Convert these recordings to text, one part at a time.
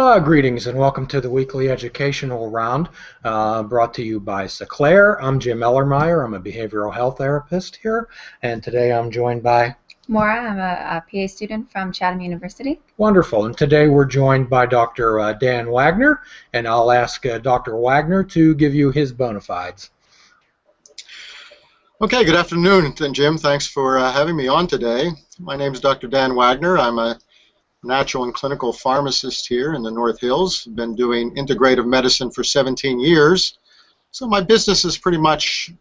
Greetings and welcome to the weekly educational round brought to you by Seclair. I'm Jim Ellermeyer. I'm a behavioral health therapist here, and today I'm joined by Maura. I'm a PA student from Chatham University. Wonderful. And today we're joined by Dr. Dan Wagner, and I'll ask Dr. Wagner to give you his bona fides. Okay, good afternoon, Jim. Thanks for having me on today. My name is Dr. Dan Wagner. I'm a natural and clinical pharmacist here in the North Hills. I've been doing integrative medicine for 17 years. So my business is pretty much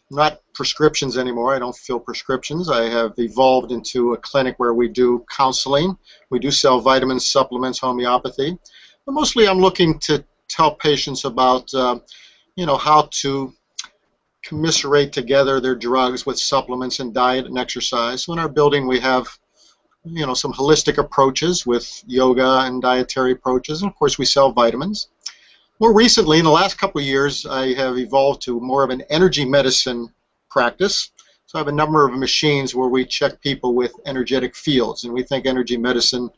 not prescriptions anymore. I don't fill prescriptions. I have evolved into a clinic where we do counseling. We do sell vitamins, supplements, homeopathy. But mostly I'm looking to tell patients about how to commiserate together their drugs with supplements and diet and exercise. So in our building we have some holistic approaches with yoga and dietary approaches, and of course we sell vitamins. More recently, in the last couple of years, I have evolved to more of an energy medicine practice. So I have a number of machines where we check people with energetic fields, and we think energy medicine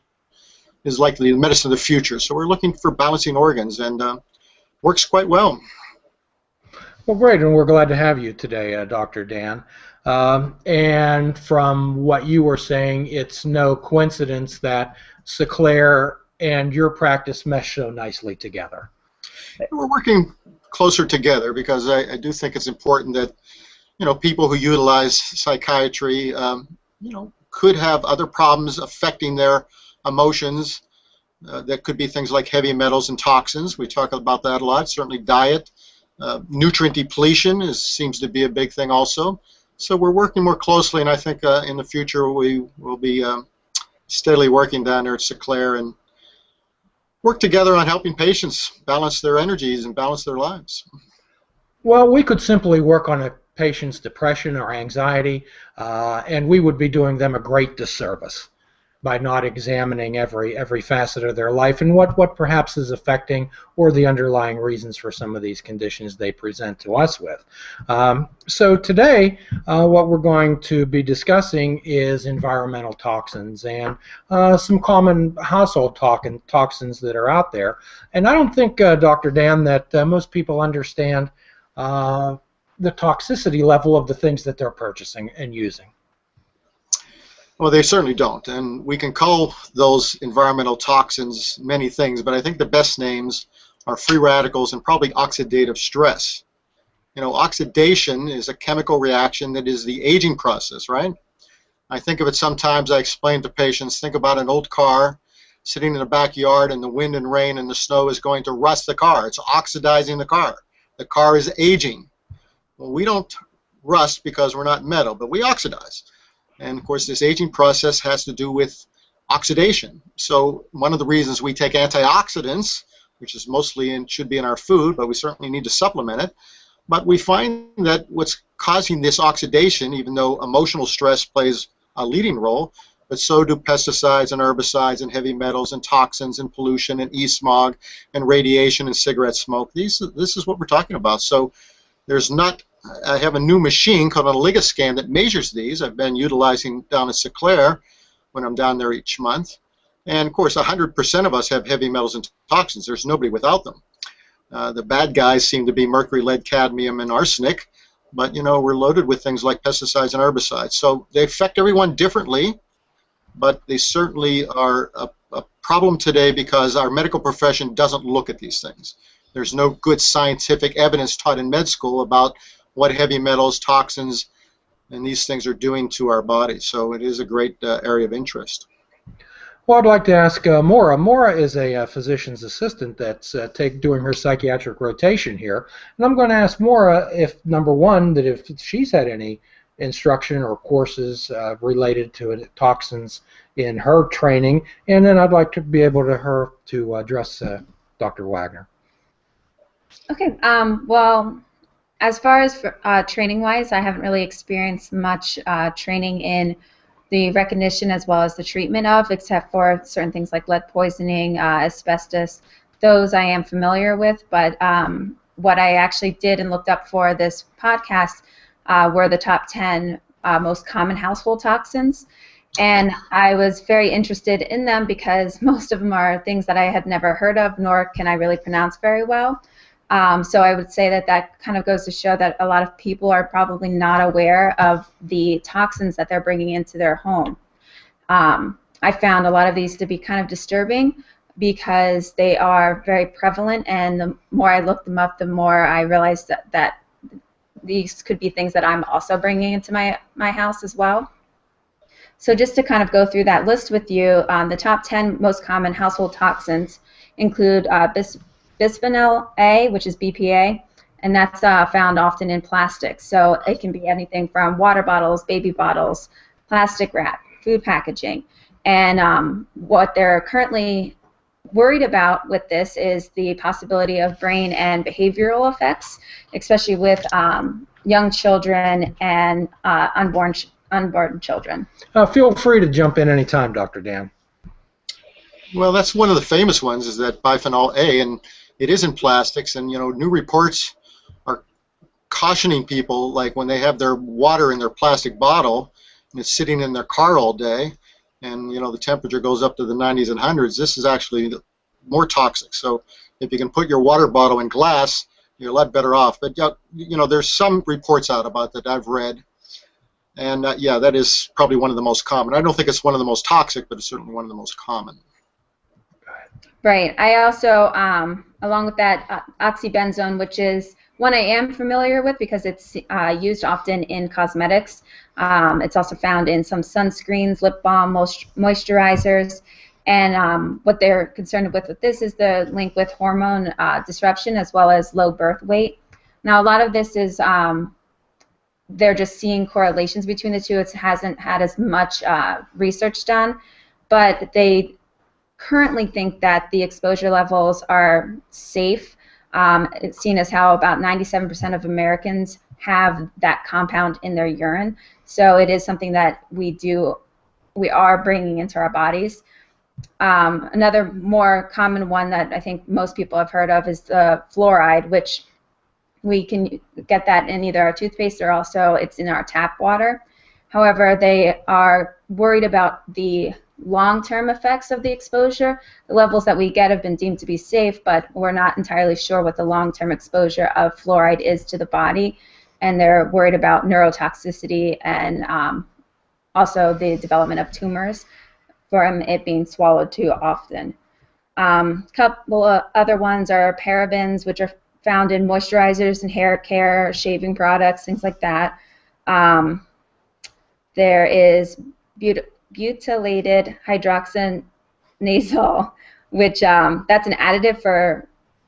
is likely the medicine of the future. So we're looking for balancing organs, and works quite well. Well, great, and we're glad to have you today, Dr. Dan. And from what you were saying, it's no coincidence that Seclair and your practice mesh so nicely together. We're working closer together because I do think it's important that people who utilize psychiatry could have other problems affecting their emotions. That could be things like heavy metals and toxins. We talk about that a lot. Certainly diet. Nutrient depletion seems to be a big thing also. So we're working more closely, and I think in the future we will be steadily working down there at Seclair and work together on helping patients balance their energies and balance their lives. Well, we could simply work on a patient's depression or anxiety, and we would be doing them a great disservice by not examining every facet of their life and what perhaps is affecting or the underlying reasons for some of these conditions they present to us with. So today what we're going to be discussing is environmental toxins and some common household toxins that are out there. And I don't think, Dr. Dan, that most people understand the toxicity level of the things that they're purchasing and using. Well, they certainly don't, and we can call those environmental toxins many things, but I think the best names are free radicals and probably oxidative stress. Oxidation is a chemical reaction that is the aging process, right? I think of it sometimes, I explain to patients, think about an old car sitting in the backyard and the wind and rain and the snow is going to rust the car. It's oxidizing the car. The car is aging. Well, we don't rust because we're not metal, but we oxidize. And of course, this aging process has to do with oxidation. So one of the reasons we take antioxidants, which is mostly should be in our food, but we certainly need to supplement it. But we find that what's causing this oxidation, even though emotional stress plays a leading role, but so do pesticides and herbicides and heavy metals and toxins and pollution and e-smog and radiation and cigarette smoke. This is what we're talking about. So I have a new machine called an Oligoscan that measures these. I've been utilizing down at Seclair when I'm down there each month. And of course, 100% of us have heavy metals and toxins. There's nobody without them. The bad guys seem to be mercury, lead, cadmium, and arsenic. But, we're loaded with things like pesticides and herbicides. So they affect everyone differently, but they certainly are a problem today because our medical profession doesn't look at these things. There's no good scientific evidence taught in med school about what heavy metals, toxins, and these things are doing to our bodies. So it is a great area of interest. Well, I'd like to ask Maura. Maura is a physician's assistant that's doing her psychiatric rotation here. And I'm going to ask Maura if, number one, that if she's had any instruction or courses related to toxins in her training, and then I'd like to be able to address Dr. Wagner. Okay. Well, as far as training-wise, I haven't really experienced much training in the recognition as well as the treatment of, except for certain things like lead poisoning, asbestos. Those I am familiar with, but what I actually did and looked up for this podcast were the top 10 most common household toxins. And I was very interested in them because most of them are things that I had never heard of, nor can I really pronounce very well. So I would say that that kind of goes to show that a lot of people are probably not aware of the toxins that they're bringing into their home. I found a lot of these to be kind of disturbing because they are very prevalent, and the more I looked them up, the more I realized that these could be things that I'm also bringing into my house as well. So just to kind of go through that list with you, the top 10 most common household toxins include bisphenol A, which is BPA, and that's found often in plastics. So it can be anything from water bottles, baby bottles, plastic wrap, food packaging. And what they're currently worried about with this is the possibility of brain and behavioral effects, especially with young children and unborn children. Feel free to jump in anytime, Dr. Dan. Well, that's one of the famous ones, is that bisphenol A, and it is in plastics. And new reports are cautioning people, like when they have their water in their plastic bottle and it's sitting in their car all day, and the temperature goes up to the 90s and 100s. This is actually more toxic. So if you can put your water bottle in glass, you're a lot better off. But there's some reports out about that I've read. And yeah, that is probably one of the most common. I don't think it's one of the most toxic, but it's certainly one of the most common. Right. I also, along with that, oxybenzone, which is one I am familiar with because it's used often in cosmetics. It's also found in some sunscreens, lip balm, moisturizers. And what they're concerned with this is the link with hormone disruption as well as low birth weight. Now, a lot of this is they're just seeing correlations between the two. It hasn't had as much research done, but they currently think that the exposure levels are safe. It's seen as how about 97% of Americans have that compound in their urine. So it is something that we are bringing into our bodies. Another more common one that I think most people have heard of is the fluoride, which we can get that in either our toothpaste or also it's in our tap water. However, they are worried about the long-term effects of the exposure. The levels that we get have been deemed to be safe, but we're not entirely sure what the long-term exposure of fluoride is to the body, and they're worried about neurotoxicity and also the development of tumors from it being swallowed too often. Couple of other ones are parabens, which are found in moisturizers and hair care, shaving products, things like that. There is butylated hydroxynazole, which that's an additive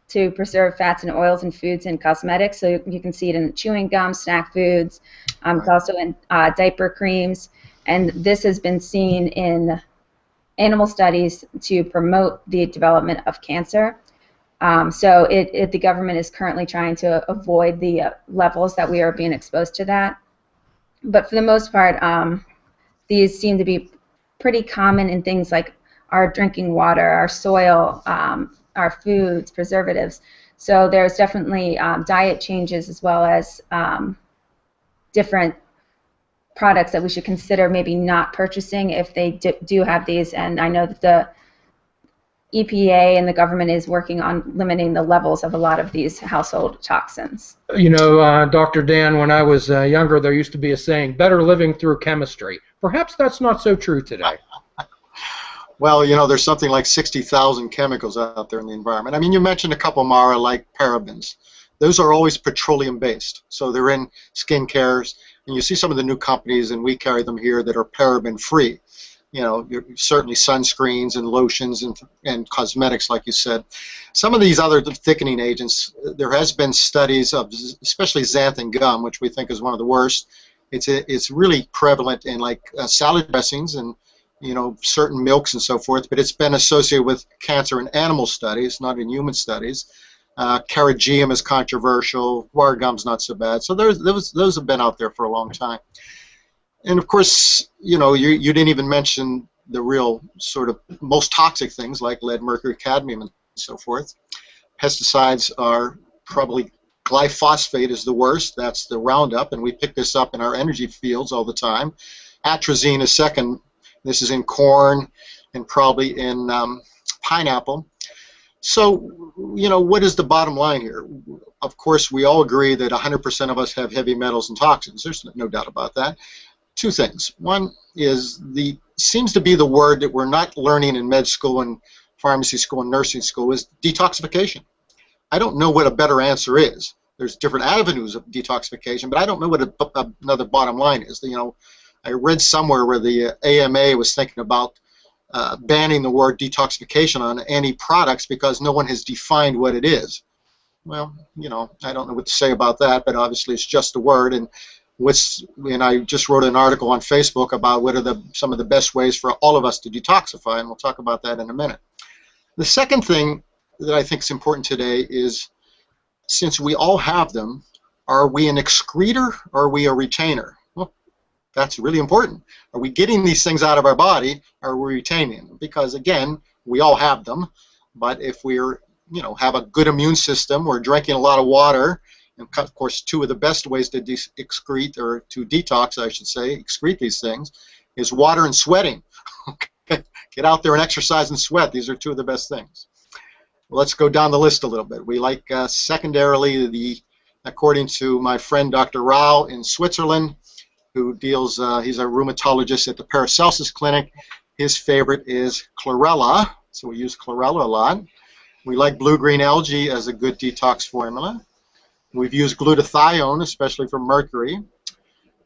to preserve fats and oils in foods and cosmetics. So you can see it in chewing gum, snack foods. It's also in diaper creams, and this has been seen in animal studies to promote the development of cancer. So the government is currently trying to avoid the levels that we are being exposed to that. But for the most part, these seem to be pretty common in things like our drinking water, our soil, our foods, preservatives. So there's definitely diet changes as well as different products that we should consider maybe not purchasing if they do have these. And I know that the EPA and the government is working on limiting the levels of a lot of these household toxins. Dr. Dan, when I was younger, there used to be a saying, better living through chemistry. Perhaps that's not so true today. Well, there's something like 60,000 chemicals out there in the environment. I mean, you mentioned a couple, Mara, like parabens. Those are always petroleum-based, so they're in skincare, and you see some of the new companies, and we carry them here, that are paraben-free. Certainly sunscreens and lotions and cosmetics, like you said. Some of these other thickening agents, there has been studies of, especially xanthan gum, which we think is one of the worst. It's really prevalent in salad dressings and certain milks and so forth, but it's been associated with cancer in animal studies, not in human studies. Carrageenan is controversial. Guar gum's not so bad. So those have been out there for a long time. And of course, you didn't even mention the real sort of most toxic things like lead, mercury, cadmium, and so forth. Pesticides are probably, glyphosate is the worst. That's the Roundup, and we pick this up in our energy fields all the time. Atrazine is second. This is in corn and probably in pineapple. So, you know, what is the bottom line here? Of course, we all agree that 100% of us have heavy metals and toxins. There's no doubt about that. Two things. One is seems to be the word that we're not learning in med school and pharmacy school and nursing school is detoxification. I don't know what a better answer is. There's different avenues of detoxification, but I don't know what another bottom line is. You know, I read somewhere where the AMA was thinking about banning the word detoxification on any products because no one has defined what it is. Well, you know, I don't know what to say about that, but obviously it's just a word. And I just wrote an article on Facebook about what are some of the best ways for all of us to detoxify, and we'll talk about that in a minute. The second thing that I think is important today is, since we all have them, are we an excreter or are we a retainer? Well, that's really important. Are we getting these things out of our body or are we retaining them? Because again, we all have them, but if we're, you know, have a good immune system, we're drinking a lot of water, and of course two of the best ways to excrete, or to detox I should say, excrete these things, is water and sweating. Get out there and exercise and sweat. These are two of the best things. Let's go down the list a little bit. We like secondarily, according to my friend Dr. Rao in Switzerland, who deals, he's a rheumatologist at the Paracelsus Clinic. His favorite is chlorella, so we use chlorella a lot. We like blue-green algae as a good detox formula. We've used glutathione, especially for mercury.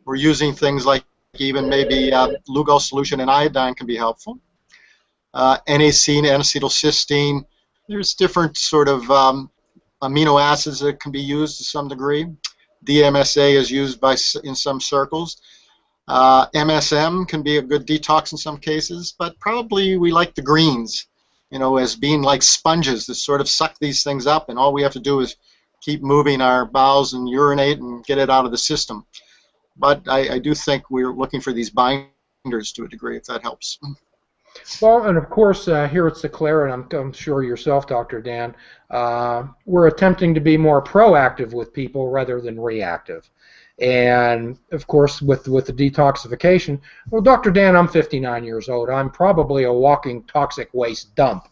We're using things like even maybe Lugol solution and iodine can be helpful. N-acetine, N-acetylcysteine. There's different sort of amino acids that can be used to some degree. DMSA is used in some circles. MSM can be a good detox in some cases, but probably we like the greens, you know, as being like sponges that sort of suck these things up, and all we have to do is keep moving our bowels and urinate and get it out of the system. But I do think we're looking for these binders to a degree, if that helps. Well, and of course, here at Sinclair, and I'm sure yourself, Dr. Dan, we're attempting to be more proactive with people rather than reactive. And of course, with the detoxification, well, Dr. Dan, I'm 59 years old. I'm probably a walking toxic waste dump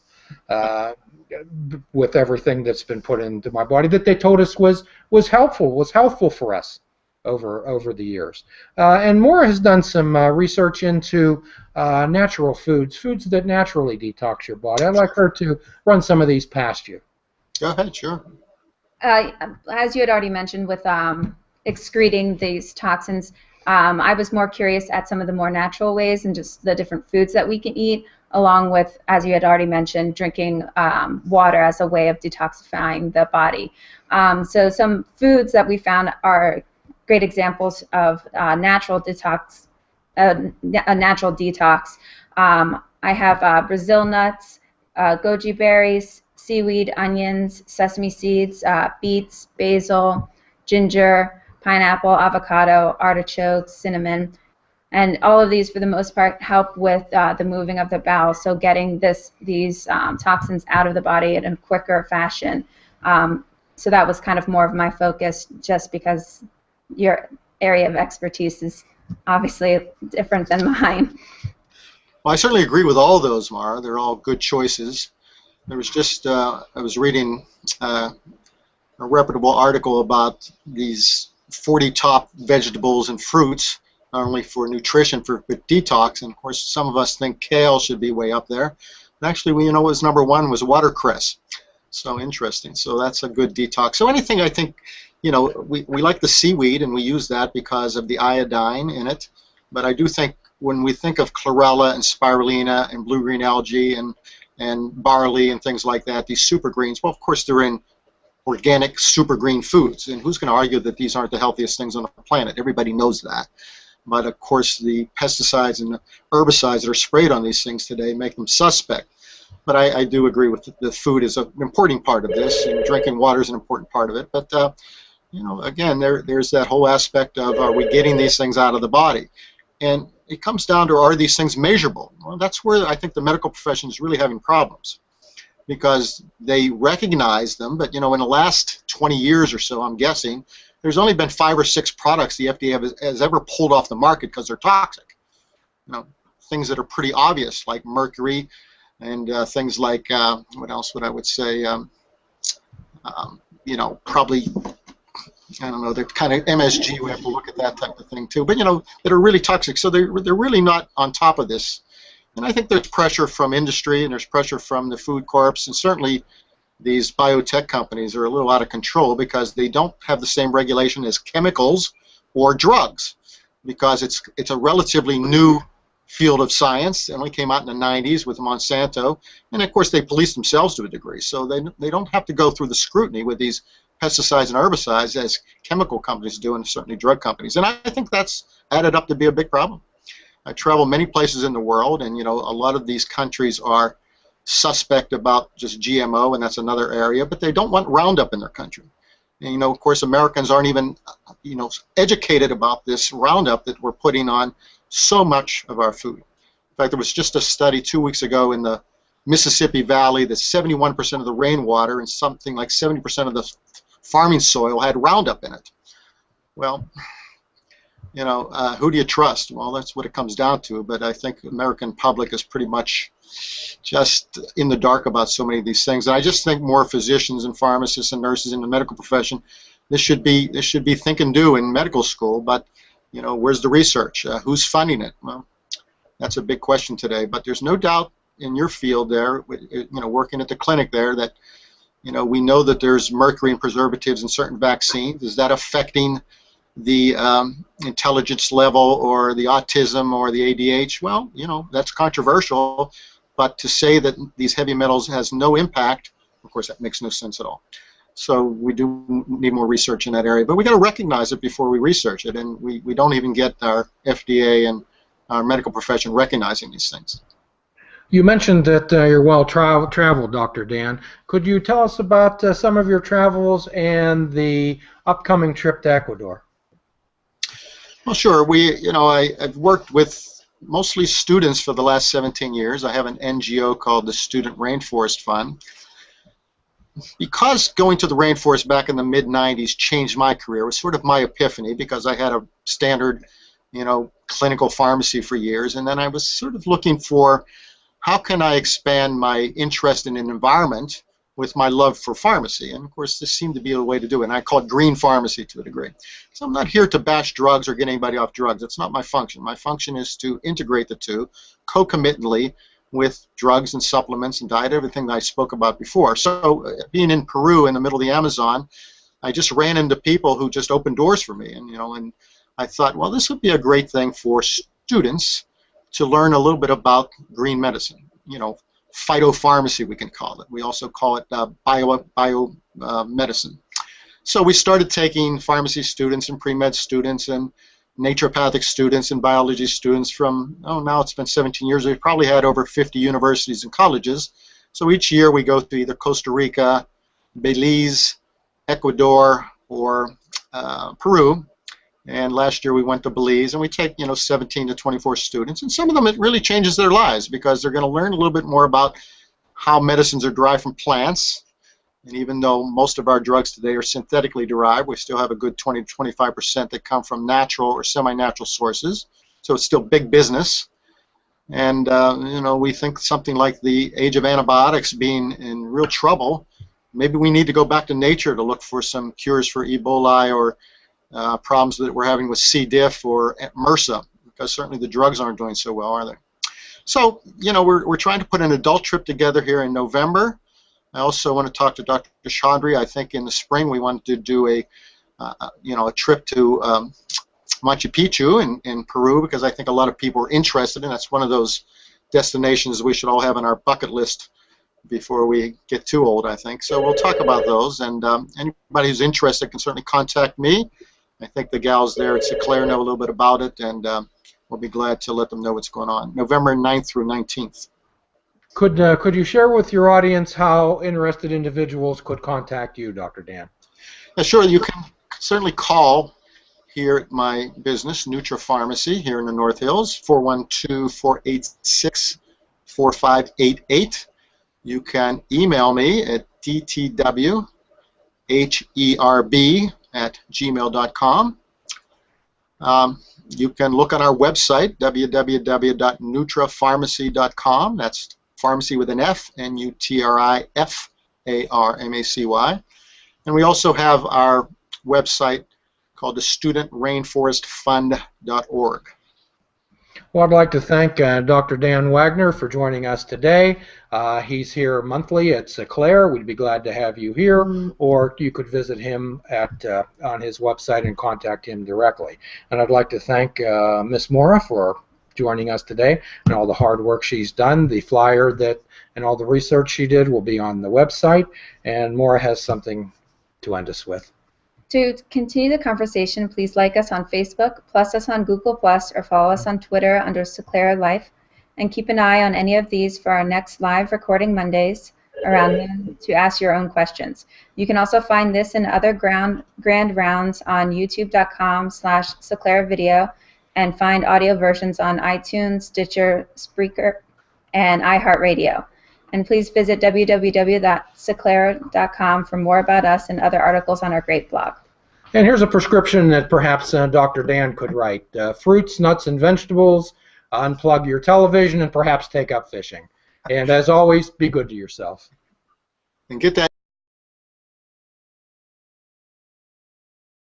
with everything that's been put into my body that they told us was helpful for us over the years. And Maura has done some research into natural foods that naturally detox your body. I'd like her to run some of these past you. Go ahead, sure. As you had already mentioned with excreting these toxins, I was more curious at some of the more natural ways and just the different foods that we can eat, along with, as you had already mentioned, drinking water as a way of detoxifying the body. So some foods that we found are great examples of natural detox, a natural detox. I have Brazil nuts, goji berries, seaweed, onions, sesame seeds, beets, basil, ginger, pineapple, avocado, artichokes, cinnamon. And all of these, for the most part, help with the moving of the bowel, so getting these toxins out of the body in a quicker fashion. So that was kind of more of my focus, just because your area of expertise is obviously different than mine. Well, I certainly agree with all those, Mara. They're all good choices. There was just, I was reading a reputable article about these 40 top vegetables and fruits, not only for nutrition, but detox. And of course, some of us think kale should be way up there. But actually, what was number one was watercress. So interesting. So that's a good detox. So anything, I think, you know, we like the seaweed, and we use that because of the iodine in it. But I do think when we think of chlorella and spirulina and blue-green algae and barley and things like that, these super greens, well, of course, they're in organic super green foods. And who's going to argue that these aren't the healthiest things on the planet? Everybody knows that. But of course, the pesticides and the herbicides that are sprayed on these things today make them suspect. But I do agree with the food is an important part of this, and drinking water is an important part of it. But you know, again, there's that whole aspect of, are we getting these things out of the body? And it comes down to, are these things measurable? Well, that's where I think the medical profession is really having problems, because they recognize them, but you know, in the last 20 years or so, I'm guessing, there's only been 5 or 6 products the FDA has ever pulled off the market because they're toxic. You know, things that are pretty obvious, like mercury, and things like, what else would I would say, you know, probably, I don't know, they're kind of MSG, we have to look at that type of thing too, but you know, that are really toxic. So they're really not on top of this. And I think there's pressure from industry, and there's pressure from the food corps, and certainly these biotech companies are a little out of control because they don't have the same regulation as chemicals or drugs, because it's a relatively new field of science. It only came out in the 90s with Monsanto, and of course they police themselves to a degree, so they don't have to go through the scrutiny with these pesticides and herbicides as chemical companies do, and certainly drug companies. And I think that's added up to be a big problem. I travel many places in the world, and you know, a lot of these countries are suspect about just GMO, and that's another area, but they don't want Roundup in their country. And, you know, of course, Americans aren't even, you know, educated about this Roundup that we're putting on so much of our food. In fact, there was just a study 2 weeks ago in the Mississippi Valley that 71% of the rainwater and something like 70% of the farming soil had Roundup in it. Well, you know, who do you trust? Well, that's what it comes down to, but I think the American public is pretty much just in the dark about so many of these things. And I just think more physicians and pharmacists and nurses in the medical profession, this should be think and do in medical school, but you know, where's the research? Who's funding it? Well, that's a big question today, but there's no doubt in your field there, you know, working at the clinic there, that you know, we know that there's mercury and preservatives in certain vaccines. Is that affecting the intelligence level or the autism or the ADH? Well, you know, that's controversial, but to say that these heavy metals has no impact, of course, that makes no sense at all. So we do need more research in that area, but we got to recognize it before we research it, and we don't even get our FDA and our medical profession recognizing these things. You mentioned that you're well traveled, Dr. Dan. Could you tell us about some of your travels and the upcoming trip to Ecuador? Well, sure. I've worked with mostly students for the last 17 years. I have an NGO called the Student Rainforest Fund. Because going to the rainforest back in the mid-90s changed my career, it was sort of my epiphany, because I had a standard, you know, clinical pharmacy for years, and then I was sort of looking for how can I expand my interest in an environment with my love for pharmacy, and of course this seemed to be a way to do it, and I call it green pharmacy to a degree. So I'm not here to bash drugs or get anybody off drugs. That's not my function. My function is to integrate the two concomitantly with drugs and supplements and diet, everything that I spoke about before. So being in Peru in the middle of the Amazon, I just ran into people who just opened doors for me, and you know, and I thought, well, this would be a great thing for students to learn a little bit about green medicine, you know, phytopharmacy we can call it. We also call it medicine. So we started taking pharmacy students and pre-med students and naturopathic students and biology students from, now it's been 17 years. We've probably had over 50 universities and colleges. So each year we go to either Costa Rica, Belize, Ecuador, or Peru. And last year we went to Belize, and we take, you know, 17 to 24 students, and some of them it really changes their lives, because they're going to learn a little bit more about how medicines are derived from plants. And even though most of our drugs today are synthetically derived, we still have a good 20 to 25% that come from natural or semi-natural sources. So it's still big business. And you know, we think something like the age of antibiotics being in real trouble, maybe we need to go back to nature to look for some cures for Ebola or problems that we're having with C. diff or MRSA, because certainly the drugs aren't doing so well, are they? So, you know, we're trying to put an adult trip together here in November. I also want to talk to Dr. Chaudhry. I think in the spring we wanted to do a trip to Machu Picchu in Peru, because I think a lot of people are interested, and that's one of those destinations we should all have on our bucket list before we get too old, I think. So we'll talk about those, and anybody who's interested can certainly contact me. I think the gals there at Sinclair know a little bit about it, and we'll be glad to let them know what's going on. November 9th through 19th. Could you share with your audience how interested individuals could contact you, Dr. Dan? Yeah, sure. You can certainly call here at my business, Nutra Pharmacy, here in the North Hills, 412-486-4588. You can email me at dtwherb@gmail.com. You can look on our website, www.nutrapharmacy.com. That's pharmacy with an F, Nutrifarmacy. And we also have our website called the Student Rainforest Fund.org. Well, I'd like to thank Dr. Dan Wagner for joining us today. He's here monthly at Seclair. We'd be glad to have you here, or you could visit him at on his website and contact him directly. And I'd like to thank Miss Mora for joining us today and all the hard work she's done. The flyer and all the research she did will be on the website, and Mora has something to end us with. To continue the conversation, please like us on Facebook, plus us on Google+, or follow us on Twitter under Seclair Life, and keep an eye on any of these for our next live recording Mondays around noon to ask your own questions. You can also find this and other grand rounds on youtube.com/Seclair Video, and find audio versions on iTunes, Stitcher, Spreaker, and iHeartRadio. And please visit www.seclair.com for more about us and other articles on our great blog. And here's a prescription that perhaps Dr. Dan could write. Fruits, nuts, and vegetables, unplug your television, and perhaps take up fishing. And as always, be good to yourself. And get that